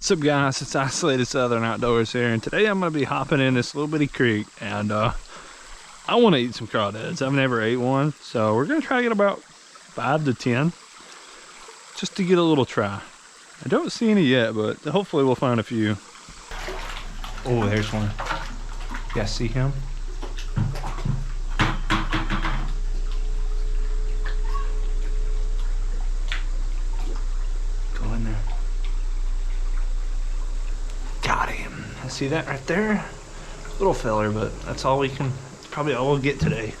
What's up guys, it's Isolated Southern Outdoors here, and today I'm going to be hopping in this little bitty creek, and I want to eat some crawdads. I've never ate one, so we're going to try to get about 5 to 10, just to get a little try. I don't see any yet, but hopefully we'll find a few. Oh, there's one. You guys see him? Go in there. Got him. See that right there? Little feller, but that's all we can, probably all we'll get today.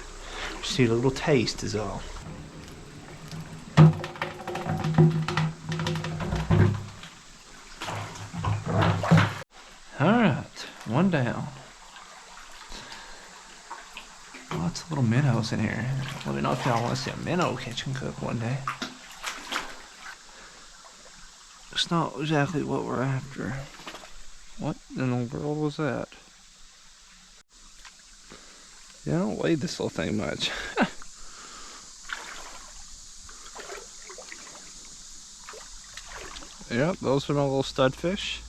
Just need a little taste is all. Alright, one down. Lots of little minnows in here. Let me know if y'all want to see a minnow catch and cook one day. It's not exactly what we're after. What in the world was that? Yeah, I don't weigh this little thing much. Yep, those are my little stud fish.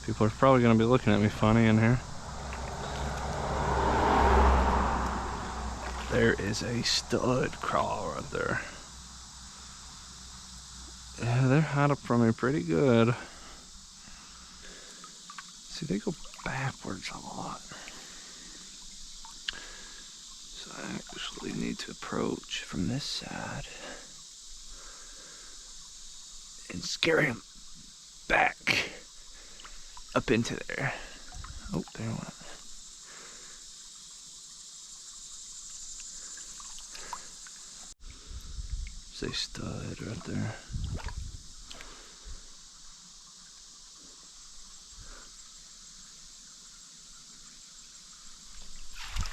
People are probably going to be looking at me funny in here. There is a stud crawl right there. Yeah, they're hiding from me pretty good. See, they go backwards a lot. So I actually need to approach from this side and scare him back up into there. Oh, there he went. There's a stud right there.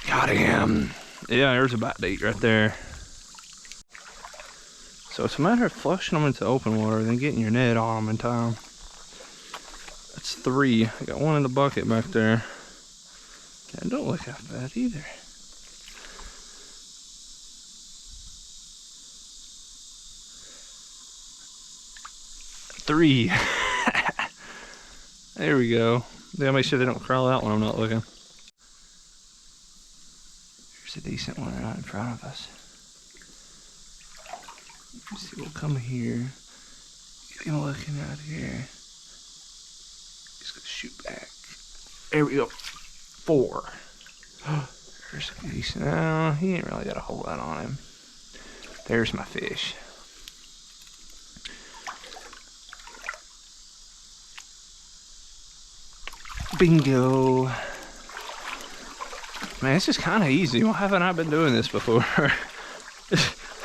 Got him. Yeah, there's a bite bait right there. So it's a matter of flushing them into open water, then getting your net on them in time. That's 3. I got one in the bucket back there. And don't look half bad either. 3. There we go. Gotta make sure they don't crawl out when I'm not looking. Here's a decent one right in front of us. Let's see, we'll come here. Get him looking out here. Just gonna shoot back. There we go. 4. There's a decent. No, he ain't really got a whole lot on him. There's my fish. Bingo. Man, this is kind of easy. Why haven't I been doing this before?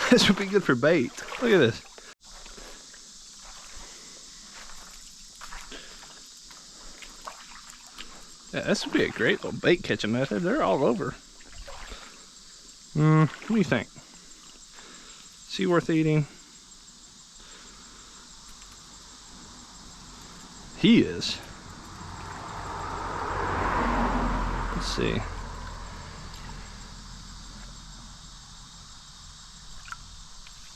This would be good for bait. Look at this. Yeah, this would be a great little bait catching method. They're all over. What do you think? Is he worth eating? He is. Let's see.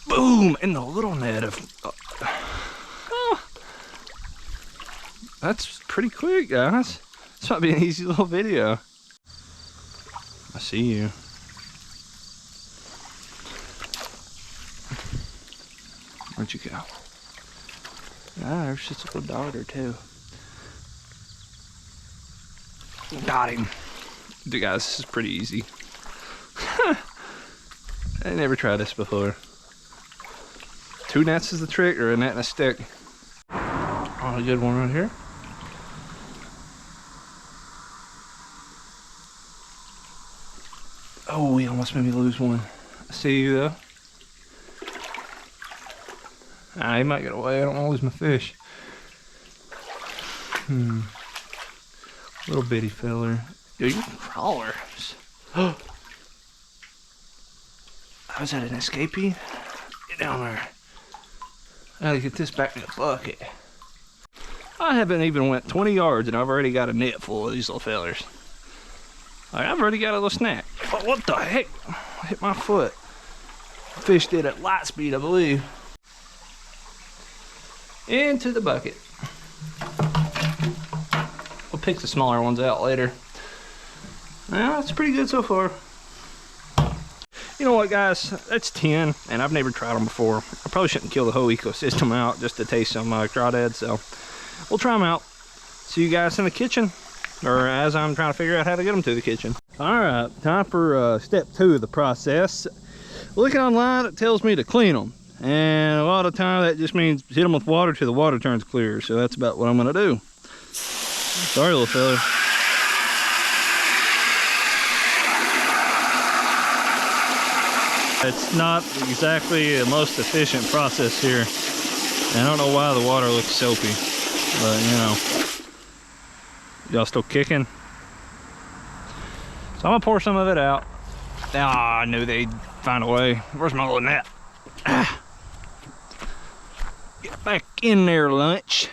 Boom! In the little net of... oh. That's pretty quick, guys. This might be an easy little video. I see you. Where'd you go? Ah, there's just a little darter too. Got him. Dude, guys, this is pretty easy. I never tried this before. 2 nets is the trick, or a net and a stick. Oh, a good one right here. Oh, he almost made me lose one. I see you though. Ah, he might get away. I don't want to lose my fish. Little bitty filler. Dude, you crawlers. Oh, was that an escapee? Get down there. I gotta get this back in the bucket. I haven't even went 20 yards and I've already got a net full of these little fellers. Like, I've already got a little snack. Oh, what the heck? I hit my foot. Fished it at light speed, I believe. Into the bucket. pick the smaller ones out later. Well, that's pretty good so far. You know what, guys? That's 10, and I've never tried them before. I probably shouldn't kill the whole ecosystem out just to taste some crawdads, so we'll try them out. See you guys in the kitchen, or as I'm trying to figure out how to get them to the kitchen. All right, time for step 2 of the process. Looking online, it tells me to clean them, and a lot of time that just means hit them with water till the water turns clear, so that's about what I'm gonna do. Sorry, little fella. It's not exactly the most efficient process here. And I don't know why the water looks soapy, but you know. Y'all still kicking? So I'm gonna pour some of it out. Ah, I knew they'd find a way. Where's my little net? Ah. Get back in there, lunch.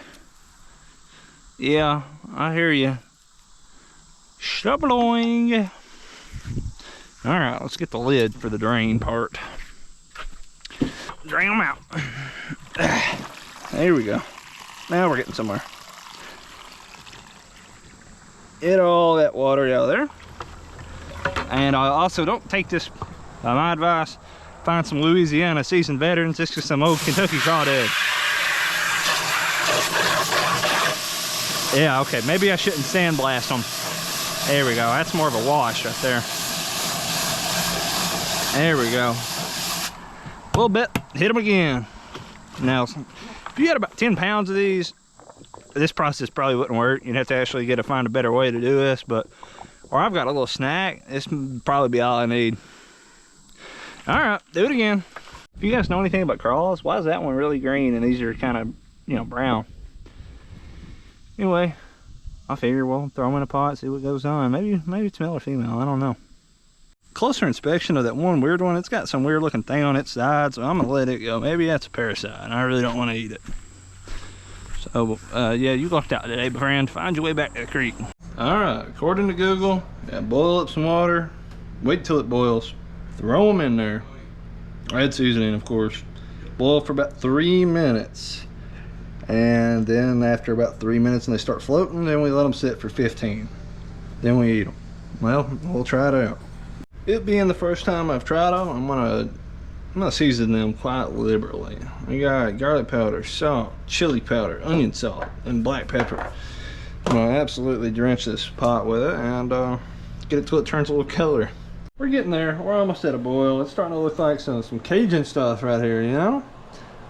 Yeah, I hear you. Shoveling. All right, let's get the lid for the drain part. Drain them out. There we go. Now we're getting somewhere. Get all that water out of there. And I also don't take this, by my advice, find some Louisiana seasoned veterans. This is some old Kentucky crawdad. Yeah, okay, maybe I shouldn't sandblast them. There we go, that's more of a wash right there. There we go. A little bit, hit them again. Now, if you had about 10 pounds of these, this process probably wouldn't work. You'd have to actually find a better way to do this, but, or I've got a little snack. This would probably be all I need. All right, do it again. If you guys know anything about crawls, why is that one really green and these are kind of, you know, brown? Anyway, I figure we'll throw them in a pot, see what goes on. Maybe it's male or female, I don't know. Closer inspection of that one weird one, it's got some weird looking thing on its side, so I'm gonna let it go. Maybe that's a parasite and I really don't want to eat it. So yeah, you lucked out today, my friend. Find your way back to the creek. All right, according to Google, yeah, boil up some water, wait till it boils, throw them in there, red seasoning of course, boil for about 3 minutes, and then after about 3 minutes and they start floating, then we let them sit for 15, then we eat them. Well, we'll try it out. It being the first time I've tried them, I'm gonna season them quite liberally. We got garlic powder, salt, chili powder, onion salt, and black pepper. I'm gonna absolutely drench this pot with it and get it till it turns a little color. We're getting there. We're almost at a boil. It's starting to look like some Cajun stuff right here, you know?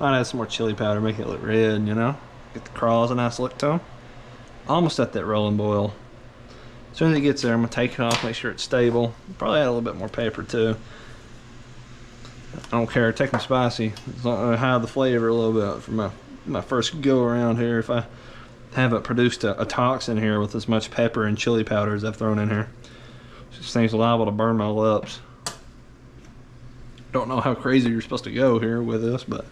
I'd add some more chili powder, make it look red, you know? Get the crawls a nice look to them. Almost at that rolling boil. As soon as it gets there, I'm gonna take it off, make sure it's stable. Probably add a little bit more pepper too. I don't care, take them spicy. As long as I hide the flavor a little bit for my first go around here. If I haven't produced a toxin here with as much pepper and chili powder as I've thrown in here. This thing's liable to burn my lips. Don't know how crazy you're supposed to go here with this, but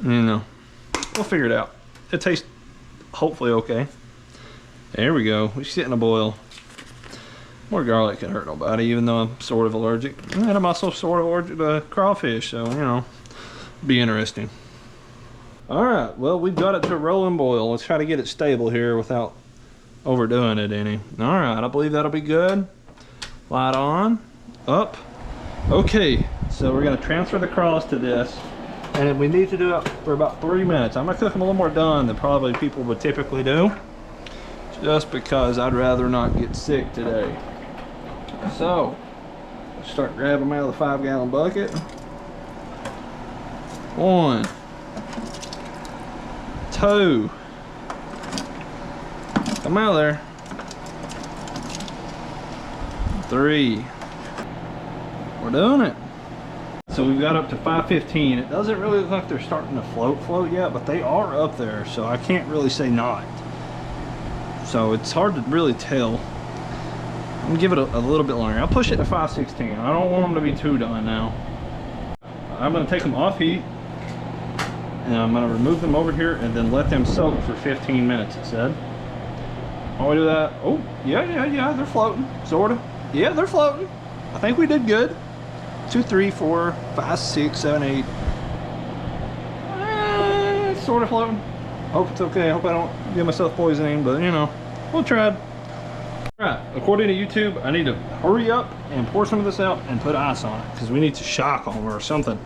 you know, we'll figure it out. It tastes hopefully okay. There we go. We sit in a boil. More garlic can hurt nobody, even though I'm sort of allergic. And I'm also sort of allergic to crawfish, so, you know, be interesting. All right, well, we've got it to a rolling boil. Let's try to get it stable here without overdoing it any. All right, I believe that'll be good. Light on, up. Okay, so we're gonna transfer the crawls to this, and we need to do it for about 3 minutes. I'm gonna cook them a little more done than probably people would typically do, just because I'd rather not get sick today. So, let's start grabbing them out of the 5-gallon bucket. 1, 2, come out of there. 3, we're doing it. So we've got up to 515. It doesn't really look like they're starting to float yet, but they are up there, so I can't really say not. So it's hard to really tell. I'm gonna give it a little bit longer. I'll push it to 516. I don't want them to be too done now. I'm gonna take them off heat, and I'm gonna remove them over here and then let them soak for 15 minutes, it said. While we do that, oh, yeah, they're floating, sorta. Yeah, they're floating. I think we did good. 2, 3, 4, 5, 6, 7, 8. It's sort of floating. Hope it's okay. I hope I don't give myself poisoning, but you know, we'll try it. All right, according to YouTube, I need to hurry up and pour some of this out and put ice on it because we need to shock them or something.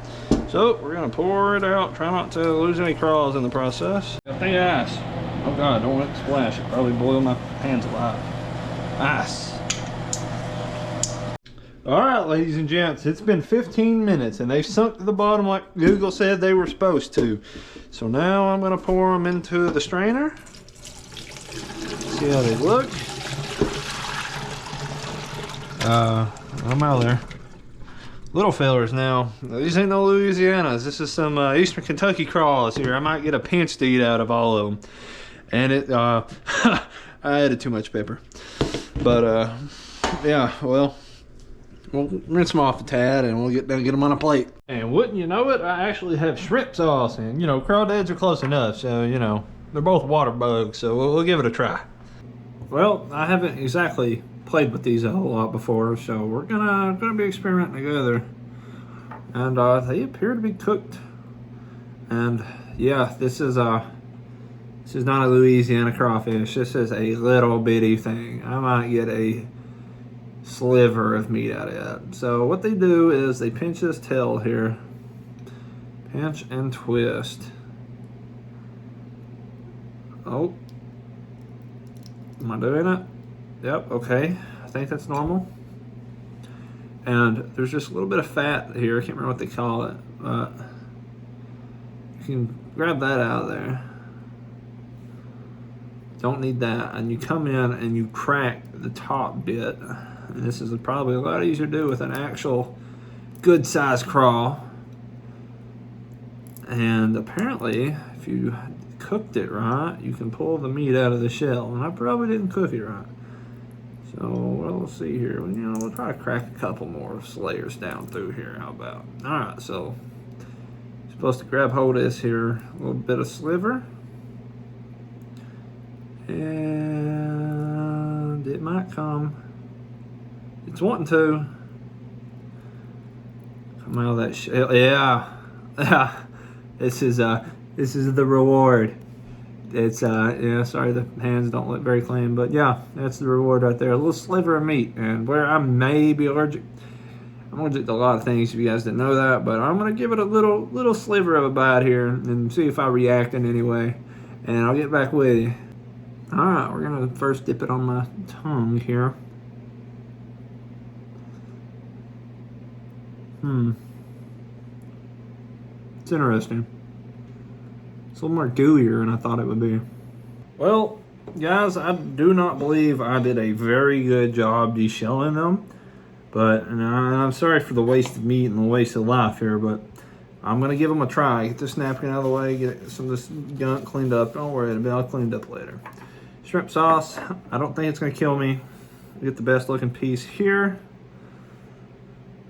So we're gonna pour it out. Try not to lose any crawls in the process. Got the ice. Oh God, don't let it splash. It probably boil my hands alive. Ice. All right, ladies and gents, it's been 15 minutes and they've sunk to the bottom like Google said they were supposed to. So now I'm gonna pour them into the strainer. See how they look. I'm out there. Little fellers now. These ain't no Louisianas. This is some Eastern Kentucky crawls here. I might get a pinch to eat out of all of them. And it, I added too much pepper. But, yeah, well, we'll rinse them off a tad and we'll get them on a plate. And wouldn't you know it, I actually have shrimp sauce. And, you know, crawdads are close enough. So, you know, they're both water bugs. So we'll give it a try. Well, I haven't exactly played with these a whole lot before, so we're gonna be experimenting together. And they appear to be cooked. And yeah, this is not a Louisiana crawfish. This is a little bitty thing. I might get a sliver of meat out of it. So what they do is they pinch this tail here, pinch and twist. Oh, am I doing it? Yep, okay. I think that's normal. And there's just a little bit of fat here. I can't remember what they call it, but you can grab that out of there. Don't need that. And you come in and you crack the top bit. And this is probably a lot easier to do with an actual good sized crawl. And apparently, if you cooked it right, you can pull the meat out of the shell. And I probably didn't cook it right. So we'll see here. You know, we'll try to crack a couple more layers down through here. How about? All right, so supposed to grab hold of this here, a little bit of sliver, and it might come. It's wanting to come out of that shell. Yeah, this is the reward. It's yeah, sorry the hands don't look very clean, but yeah, that's the reward right there. A little sliver of meat. And where I may be allergic, I'm allergic to a lot of things if you guys didn't know that, but I'm gonna give it a little sliver of a bite here and see if I react in any way, and I'll get back with you. All right, we're gonna first dip it on my tongue here. It's interesting. It's a little more gooier than I thought it would be. Well, guys, I do not believe I did a very good job deshelling them. But, and I'm sorry for the waste of meat and the waste of life here, but I'm going to give them a try. Get this napkin out of the way, get some of this gunk cleaned up. Don't worry, it'll be all cleaned up later. Shrimp sauce, I don't think it's going to kill me. Get the best looking piece here.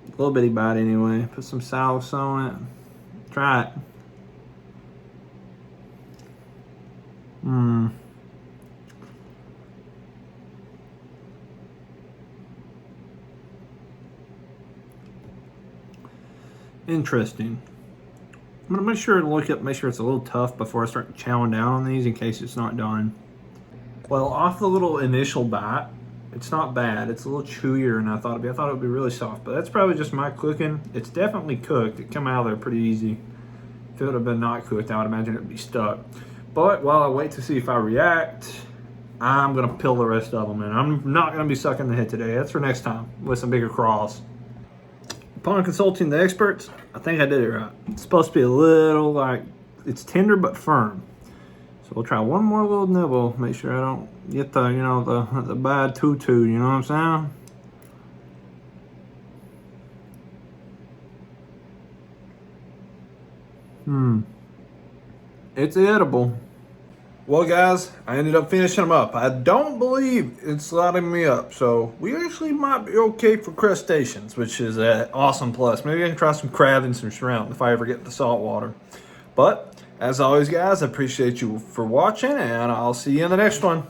A little bitty bite anyway. Put some sauce on it. Try it. Interesting. I'm gonna make sure to look up, make sure it's a little tough before I start chowing down on these in case it's not done. Well, off the little initial bite, it's not bad. It's a little chewier than I thought it'd be. I thought it would be really soft, but that's probably just my cooking. It's definitely cooked. It came out of there pretty easy. If it would have been not cooked, I would imagine it would be stuck. But while I wait to see if I react, I'm gonna peel the rest of them, and I'm not gonna be sucking the head today. That's for next time with some bigger crawls. Upon consulting the experts, I think I did it right. It's supposed to be a little like, it's tender but firm. So we'll try one more little nibble, make sure I don't get the, you know, the bad tutu, you know what I'm saying? It's edible. Well, guys, I ended up finishing them up. I don't believe it's lighting me up, so we actually might be okay for crustaceans, which is an awesome plus. Maybe I can try some crab and some shrimp if I ever get the salt water. But, as always, guys, I appreciate you for watching, and I'll see you in the next one.